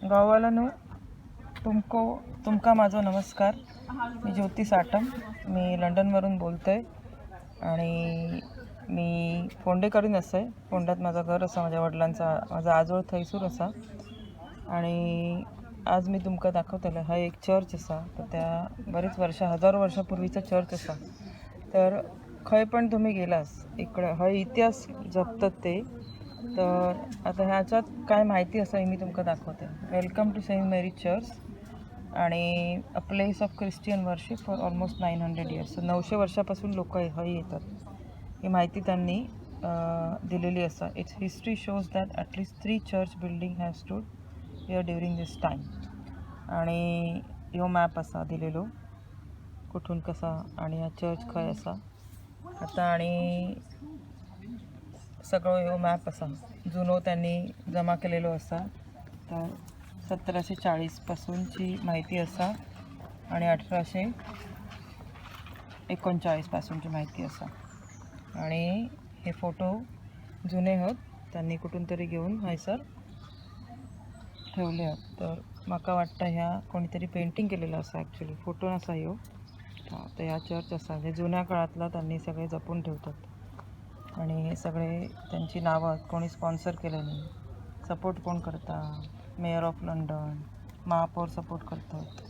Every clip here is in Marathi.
गाववाल्यांनो तुमका माझा नमस्कार. मी ज्योती साटम. मी लंडनवरून बोलते आहे आणि मी फोंडेकरून असा आहे. फोंड्यात माझं घर असा, माझ्या वडिलांचा माझा आजोळ थंयसूर असा. आणि आज मी तुमका दाखवतले हा एक चर्च असा. तर त्या बरीच हजारो वर्षापूर्वीचा चर्च असा. तर खंय पण तुम्ही गेलास इकडे हा इतिहास जपतात ते. तर आता ह्याच्यात काय माहिती असा मी तुमका दाखवते. Welcome to Saint Mary church आणि a place of Christian worship for almost 900 years. 900 वर्षापासून लोक हय येतात. ही माहिती त्यांनी दिलेली असा. It's history shows that at least 3 church building have stood here during this time. आणि ह्यो मॅप असा दिलेलो कुठून कसा आणि हा चर्च खंय असा आता. आणि सगळं ह्यो मॅप असा जुनो त्यांनी जमा केलेलो असा. तर 1740 पासूनची माहिती असा आणि 1839 पासूनची माहिती असा. आणि हे फोटो जुने आहेत, त्यांनी कुठून तरी घेऊन हायसर ठेवले आहेत. तर माका वाटतं ह्या कोणीतरी पेंटिंग केलेलं असं. ॲक्च्युली फोटो नसा ह्यो. तर ह्या चर्च असा जे जुन्या काळातला त्यांनी सगळे जपून ठेवतात. आणि हे सगळे त्यांची नावं कोणी स्पॉन्सर केलं नाही. सपोर्ट कोण करता, मेयर ऑफ लंडन, महापौर सपोर्ट करतात.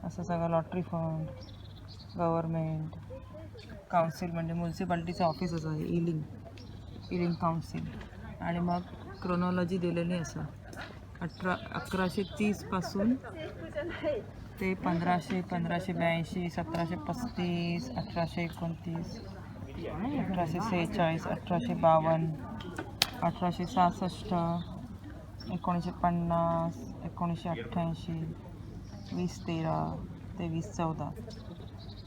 असं सगळं लॉटरी फंड, गव्हर्मेंट, काउन्सिल म्हणजे म्युन्सिपाल्टीचं ऑफिस असं आहे, इलिंग काउन्सिल. आणि मग क्रोनॉलॉजी दिलेली असं 1130 पासून ते 1582, 1735, 1829, 1846, 1852, 1866, 1950, 1988, 2013 ते 2014.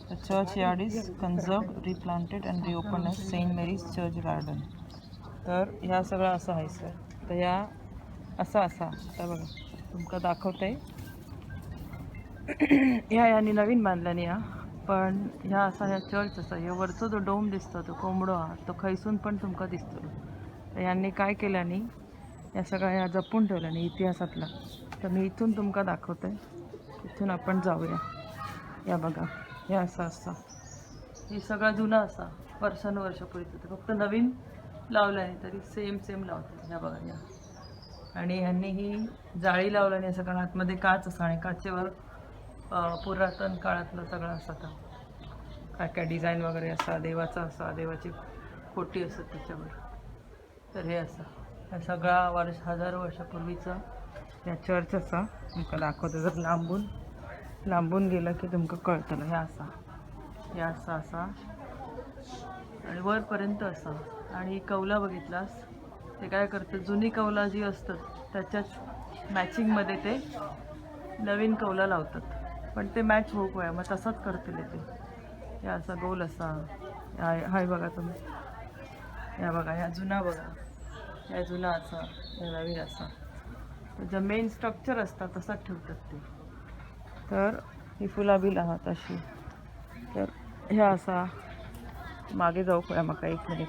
The church yard is conserved, replanted and reopened as Saint Mary's Church Garden. तर ह्या सगळं असं आहे सर. तर ह्या असा तर बघा तुमका दाखवते. ह्यांनी नवीन बांधल्याने या पण ह्या असा ह्या चर्च असा. ह्या वरचो जो डोम दिसतो तो कोंबडो हा तो खैसून पण तुमका दिसतो. तर ह्यांनी काय केल्याने या सगळ्या ह्या जपून ठेवल्याने इतिहासातला. तर मी इथून तुमका दाखवते. इथून आपण जाऊया. या बघा हे असं हे सगळं जुनं असा वर्षापूर्वीचं. फक्त नवीन लावल्याने तरी सेम लावतात. ह्या बघा या. आणि ह्यांनी ही जाळी लावल्याने सगळं आतमध्ये काच असा आणि काचेवर पुरातन काळातलं सगळं असं काय डिझाईन वगैरे असा. देवाचा असा, देवाची फोटी असतात त्याच्यावर. तर हे असं हा सगळा हजारो वर्षापूर्वीचा या चर्च असा तुमका दाखवतो. जर लांबून गेलं की तुमका कळतलं. हे असा आणि वरपर्यंत असा. आणि कौला बघितलास ते काय करतं, जुनी कौला जी असतात त्याच्याच मॅचिंगमध्ये ते नवीन कौला लावतात. पण ते मॅच होऊ काय मग तसंच करतील ते. या असा गोल असा हाय बघा तुम्ही. या बघा ह्या जुना बघा. या जुना असा, या नवीन असा. जे मेन स्ट्रक्चर असतात तसंच ठेवतात ते. तर ही फुला बिल आहात अशी. तर ह्या असा मागे जाऊ काय मका 1 मिनिट.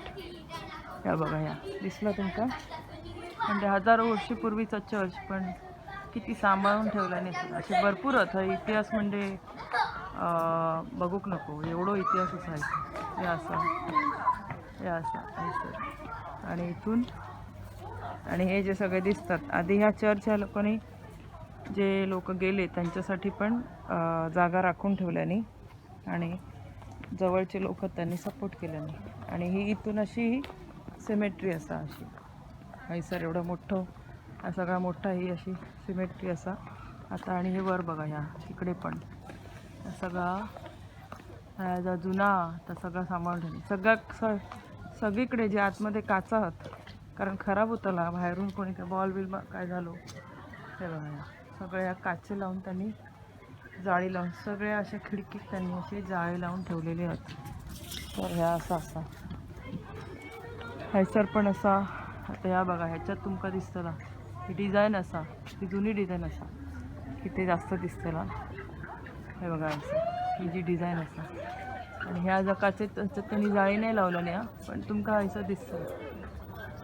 या बघा ह्या दिसलं तुमका. म्हणजे हजारो वर्षीपूर्वीचा चर्च पण किती सांभाळून ठेवला नाही. असे भरपूर आहेत. इतिहास म्हणजे बघूक नको एवढं इतिहास असायचा. हे असं आणि इथून आणि हे जे सगळे दिसतात आधी ह्या चर्च ह्या लोकांनी जे लोक गेले त्यांच्यासाठी पण जागा राखून ठेवल्याने आणि जवळचे लोक त्यांनी सपोर्ट केल्याने. आणि ही इथून अशी सिमेट्री असा अशी हैसर एवढं मोठं हा सगळा मोठा ही अशी सिमेट्री असा आता. आणि हे वर बघा ह्या इकडे पण सगळा ह्या जुना तर सगळं सांभाळून ठेवलं. सगळीकडे जे आतमध्ये काचा आहात कारण खराब होताला बाहेरून कोणी काय बॉल बिल काय झालो. हे बघा सगळ्या काचे लावून त्यांनी जाळी लावून सगळ्या अशा खिडकीत त्यांनी असे जाळी लावून ठेवलेले आहेत. तर ह्या असा हैसर पण असा. आता ह्या बघा ह्याच्यात तुमका दिसतला ही डिझाईन असा, ही जुनी डिझाईन असा की ते जास्त दिसतला. हे बघा असं ही जी डिझाईन असा. आणि ह्या जकाचे त्याच्यात त्यांनी जाळी नाही लावलेली पण तुमका असं दिसतं.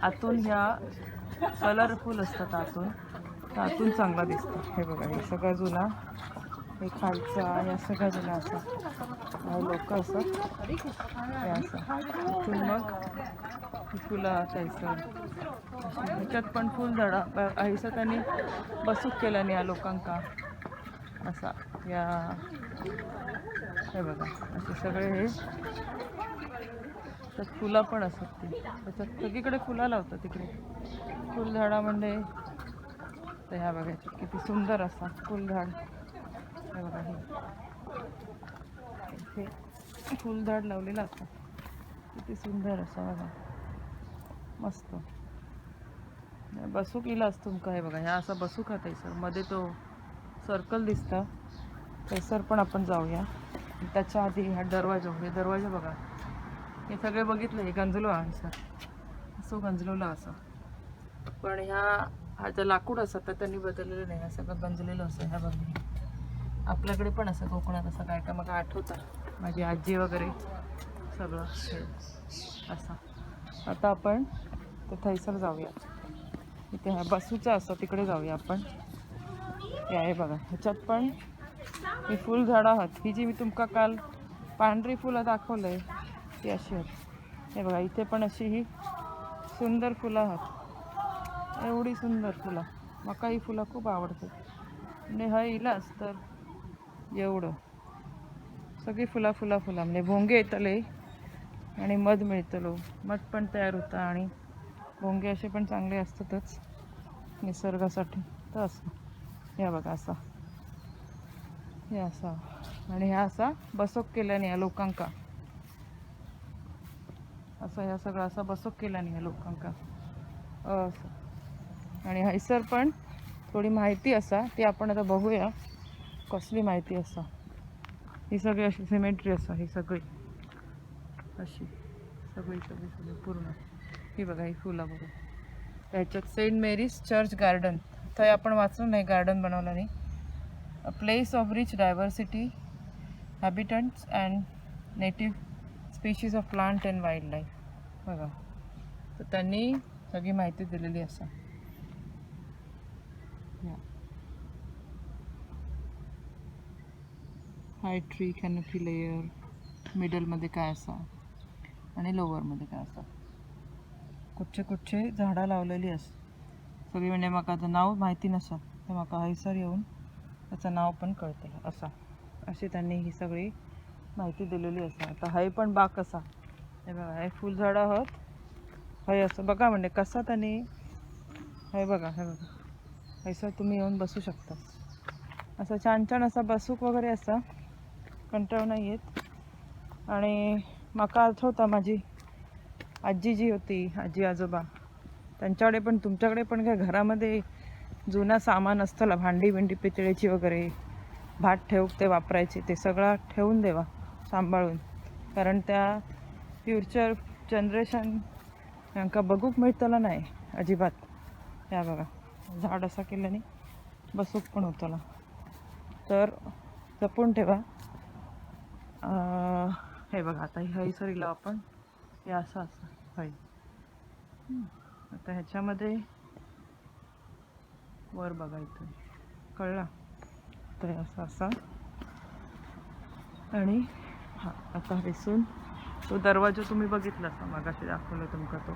आतून ह्या कलरफुल असतात आतून. आतून चांगला दिसतो. हे बघा, हे सगळा जुना, हे खालचा, या सगळा जुना असा लोक असत. हे असं इथून मग फुलं असायचं. ह्याच्यात पण फुल झाडा आईसा त्यांनी बसूक केला नाही या लोकांका असा. या हे बघा, असे सगळे हे त्यात फुलं पण असत. ती त्याच्यात सगळीकडे फुलं लावतात तिकडे फुलझाडा म्हणजे. तर ह्या बघायचं किती सुंदर असा फुलझाड. हे बघा, हे फुलझाड लावलेलं असतं, किती सुंदर असं बघा, मस्त. बसूक इलाच तुमका. हे बघा, ह्या असा बसूक आहे सर. मध्ये तो सर्कल दिसता, तैसर पण आपण जाऊया. त्याच्या आधी हा दरवाजा, हे दरवाजा बघा, हे सगळे बघितलं. हे गंजलो आहे सर, असं गंजलेलं असं. पण हा जे लाकूड असं तर त्यांनी बदललेलं नाही, हा सगळं गंजलेलं असं. ह्या बघा, आपल्याकडे पण असं कोकणात असं काय का मग आठवतं माझी आजी वगैरे सगळं हे असं. आता आपण ते थैसर जाऊया. इथे हा बसूचा असं, तिकडे जाऊया आपण. हे आहे बघा, ह्याच्यात पण ही फुल झाडं आहात. ही जी मी तुमका काल पांढरी फुलं दाखवलंय ती अशी आहेत. हे बघा, इथे पण अशी ही सुंदर फुलं आहात, एवढी सुंदर फुलं. मका ही फुलं खूप आवडतात. म्हणजे हा इलाच तर एवढं सगळी फुला फुला फुला म्हणजे भोंगे येतले आणि मध मिळतलो. मध पण तयार होता आणि भोंगे असे पण चांगले असतातच निसर्गासाठी. तर असं हे बघा, असा हे असा. आणि ह्या असा बसोक केल्याने या लोकांका असं, ह्या सगळं असं बसोक केल्याने या लोकांका असं. आणि हैसर पण थोडी माहिती असा, ती आपण आता बघूया कसली माहिती असा. ही सगळी अशी सिमेंट्री असा, ही सगळी अशी सगळी सगळी सगळी पूर्ण. ही बघा, ही फुलं बघा. त्याच्यात सेंट मेरीज चर्च गार्डन, थंय आपण वाचलं नाही, गार्डन बनवलं नाही. A place of rich diversity, habitats and native species of plant and wildlife. बघा, तर त्यांनी सगळी माहिती दिलेली असा. हाय ट्री कॅनोपी लेयर, मिडलमध्ये काय असा आणि लोवरमध्ये काय असा. कुठचे कुठचे झाडं लावलेली असत सगळी. म्हणजे म्हाका आता नाव माहिती नसा, तर म्हाका हैसर येऊन त्याचं नाव पण कळतं असा. अशी त्यांनी ही सगळी माहिती दिलेली असा. आता हय पण बाग असा. हे बघा, हे फुलझाडं आहोत. हय असं बघा, म्हणजे कसा त्यांनी हे बघा, हे बघा, हैसर तुम्ही येऊन बसू शकता. असं छान छान असा बसूक वगैरे असा, कंटाळ नाही येत. आणि माका आठवता माझी आजी जी होती, आजी आजोबा, त्यांच्याकडे पण तुमच्याकडे पण काय घरामध्ये जुना सामान असतं, भांडी बिंडी पितळेची वगैरे, भात ठेवूक ते वापरायचे, ते सगळं ठेवून देवा सांभाळून. कारण त्या फ्युचर जनरेशन यांका बघूक मिळतलं नाही अजिबात. या बघा, झाड असं केल्याने बसूक पण होतला, तर जपून ठेवा. हे बघा, आता ही हैसरीला आपण हे असं असं हय. आता ह्याच्यामध्ये वर बघायचं, कळला? तर असं असा. आणि हां, आता दिसून तो दरवाजा तुम्ही बघितला असा, मागाशी दाखवलं तुमका तो.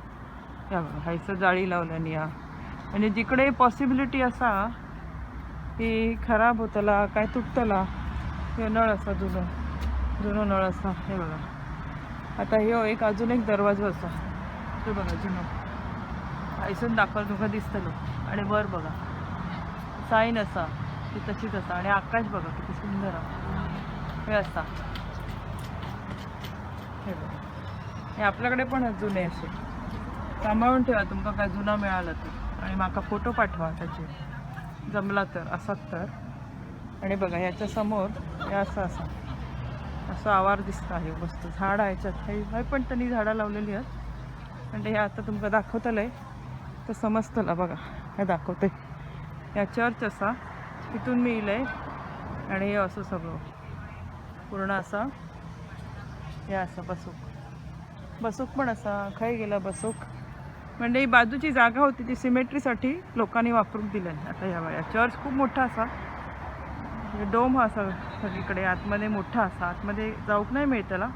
या बघा, हैसर जाळी लावल्याने या, म्हणजे जिकडे पॉसिबिलिटी असा की खराब होतला, काय तुटतला, हे नळ असा जुनं नळ असा. हे बघा, आता हे एक अजून एक दरवाजा असा, ते बघा जुनं हैसून दाखवलं तुमका दिसतलो. आणि वर बघा साईन असा, ती तशीच असा. आणि आकाश बघा किती सुंदर हे असा. हे बघा, हे आपल्याकडे पण जुने असे सांभाळून ठेवा. तुमका काय जुना मिळाला तर, आणि माका फोटो पाठवा त्याचे जमला तर, असाच तर. आणि बघा, ह्याच्या समोर हे असं असा असं आवार दिसतं आहे वस्तू. झाड आहे ह्याच्यात, हे पण त्यांनी झाडं लावलेली आहेत. म्हणजे हे आता तुमका दाखवतलं आहे तर समजतला. बघा, हे दाखवते, या चर्च असा, तिथून मी इलंय. आणि हे असं सगळं पूर्ण असा, हे असं बसूक पण असा. खाई गेला बसूक, म्हणजे ही बाजूची जागा होती ती सिमेट्रीसाठी लोकांनी वापरून दिली. आता या चर्च खूप मोठा असा, डोम हा असा सगळीकडे आतमध्ये मोठा असा, आतमध्ये जाऊक नाही मिळत त्याला,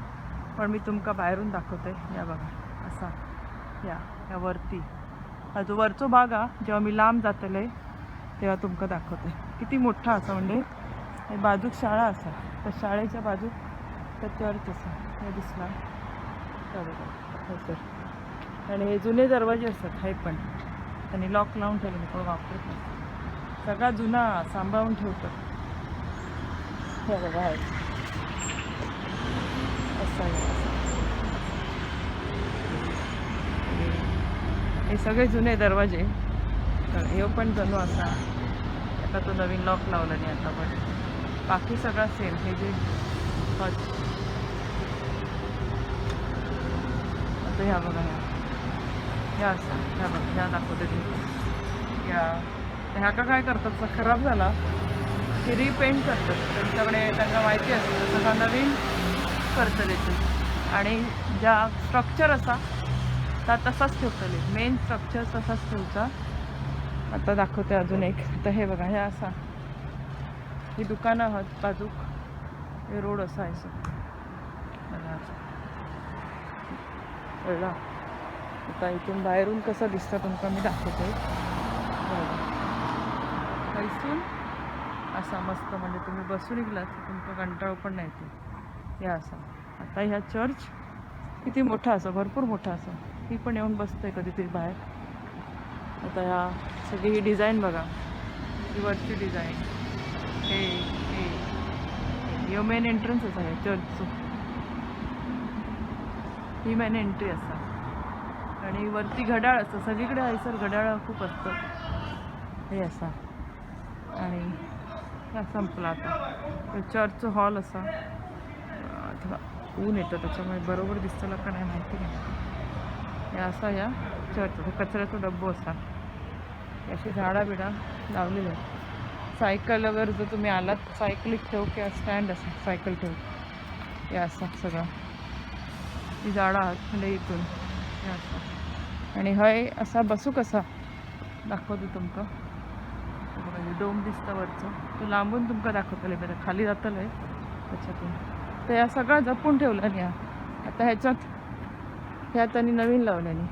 पण मी तुमका बाहेरून दाखवते. या बघा असा या वरती हा जो वरचो भाग हा, जेव्हा मी लांब जातले तेव्हा तुमका दाखवते किती मोठा असा. म्हणजे बाजूक शाळा असा, त्या शाळेच्या बाजूक त्या चर्च असा हे दिसला सर. आणि हे जुने दरवाजे असतात हे पण त्यांनी लॉक लावून ठेवले, कोण वापरत नाही, सगळा जुना सांभाळून ठेवतात. हे बघा आहे असं हे सगळे जुने दरवाजे. हे पण जणू असा, आता तो नवीन लॉक लावला नाही आता, पण बाकी सगळा सेम. हे जे आता ह्या बघा ह्या असं ह्या बघा ह्या दाखवते तुम्ही. ह्या का काय करतात, खराब झाला की रिपेंट करतात. त्यांच्याकडे त्यांना माहिती असतं सगळा नवीन करतं त्याचं. आणि ज्या स्ट्रक्चर असा त्या तसाच ठेवतले, मेन स्ट्रक्चर तसाच ठेवचा. आता दाखवते अजून एक. तर हे बघा ह्या असा ही दुकानं आहात बाजूक, हे रोड असा आहे सर बघा कळला. आता इथून बाहेरून कसं दिसतं तुमका मी दाखवते. इथून असा मस्त, म्हणजे तुम्ही बसून निघलात तर तुमका कंटाळू पण नाही येते. या असा आता ह्या चर्च किती मोठा असं, भरपूर मोठा असं. ही पण येऊन बसते कधीतरी बाहेर. आता ह्या सगळी ही डिझाईन बघा, ही वरची डिझाईन. हे मेन एंट्रन्सच आहे चर्चचं, ही मेन एंट्री असा. आणि वरती घड्याळ असतं, सगळीकडे हयसर घड्याळ खूप असतं हे असा. आणि हा संपला आता चर्चचं हॉल असा. थोडा ऊन येतं त्याच्यामुळे बरोबर दिसतं का नाही माहिती नाही. हे असा या चर्च कचऱ्याचा डब्बो असा, अशी झाडा बिडा लावलेली आहेत. सायकल वगैरे जर तुम्ही आलात सायकलिक ठेव किंवा स्टँड असा सायकल ठेव. हे असा सगळं ही झाडं आहात म्हणजे इथून हे असं. आणि हय असा बसू कसा दाखवतो तुमका. डोम दिसतं वरचं, तो लांबून तुमका दाखवतले बरं, खाली जातलं आहे त्याच्यातून. तर या सगळं जपून ठेवलं नाही. आता ह्याच्यात ह्या त्यांनी नवीन लावल्याने,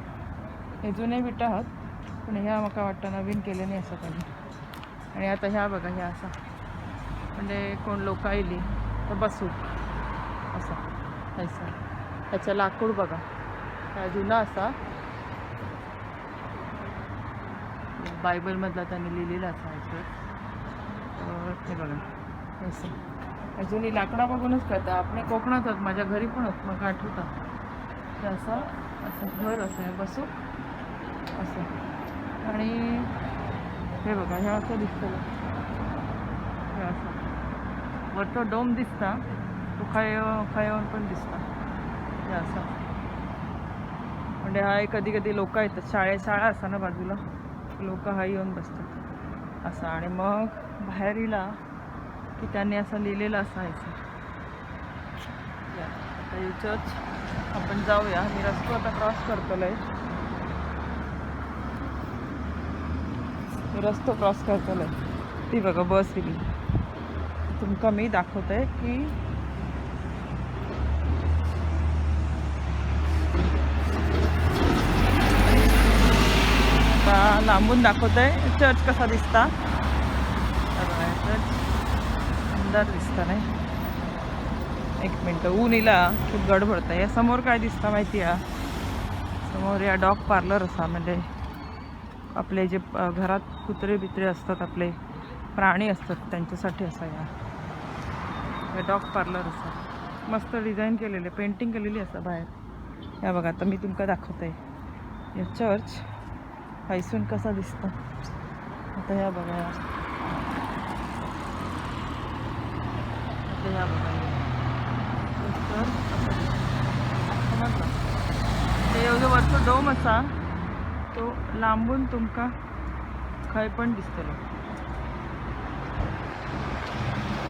हे जुने विटा आहात पण ह्या मला वाटतं नवीन केले नाही असं त्यांनी. आणि आता ह्या बघा ह्या असा, म्हणजे कोण लोक आली तर बसू असा ऐसा. ह्याचं लाकूड बघा हा जुना असा, बायबलमधला त्यांनी लिहिलेला असा ह्याच्यात. हे बघा असं अजूनही लाकडा बघूनच करता. आपण कोकणात आहोत, माझ्या घरी पण होत मग आठवतात. तर असं असं घर असं आहे बसू असं. आणि हे बघा हे असं दिसतं, हे असं वरतो डोम दिसता, तो खायवून पण दिसता हे असं. म्हणजे हा कधी कधी लोक येतात, शाळा असता ना बाजूला, लोक हा येऊन बसतात असं. आणि मग बाहेर येला की त्यांनी असं लिहिलेलं असायचं. आता हे चर्च आपण जाऊया. मी रस्ता आता क्रॉस करतोय, रस्तो क्रॉस करतोय. ती बघा बस येली, तुमका मी दाखवते की आता लांबून दाखवतोय चर्च कसा दिसता. चर्च सुंदर दिसता नाही. एक मिनटं, ऊन इला खूप गडबडतं. या समोर काय दिसतं माहिती आहे, समोर या डॉग पार्लर असा, म्हणजे आपले जे घरात कुत्रे बित्रे असतात, आपले प्राणी असतात त्यांच्यासाठी असा या डॉग पार्लर असा. मस्त डिझाईन केलेले, पेंटिंग केलेली असं बाहेर. या बघा आता मी तुमका दाखवते या चर्च हैसून कसा दिसतं. आता ह्या बघा, आता ह्या बघा समजलं. ते एवढं वरचं डोम असा, तो लांबून तुमका खंय पण दिसतलो.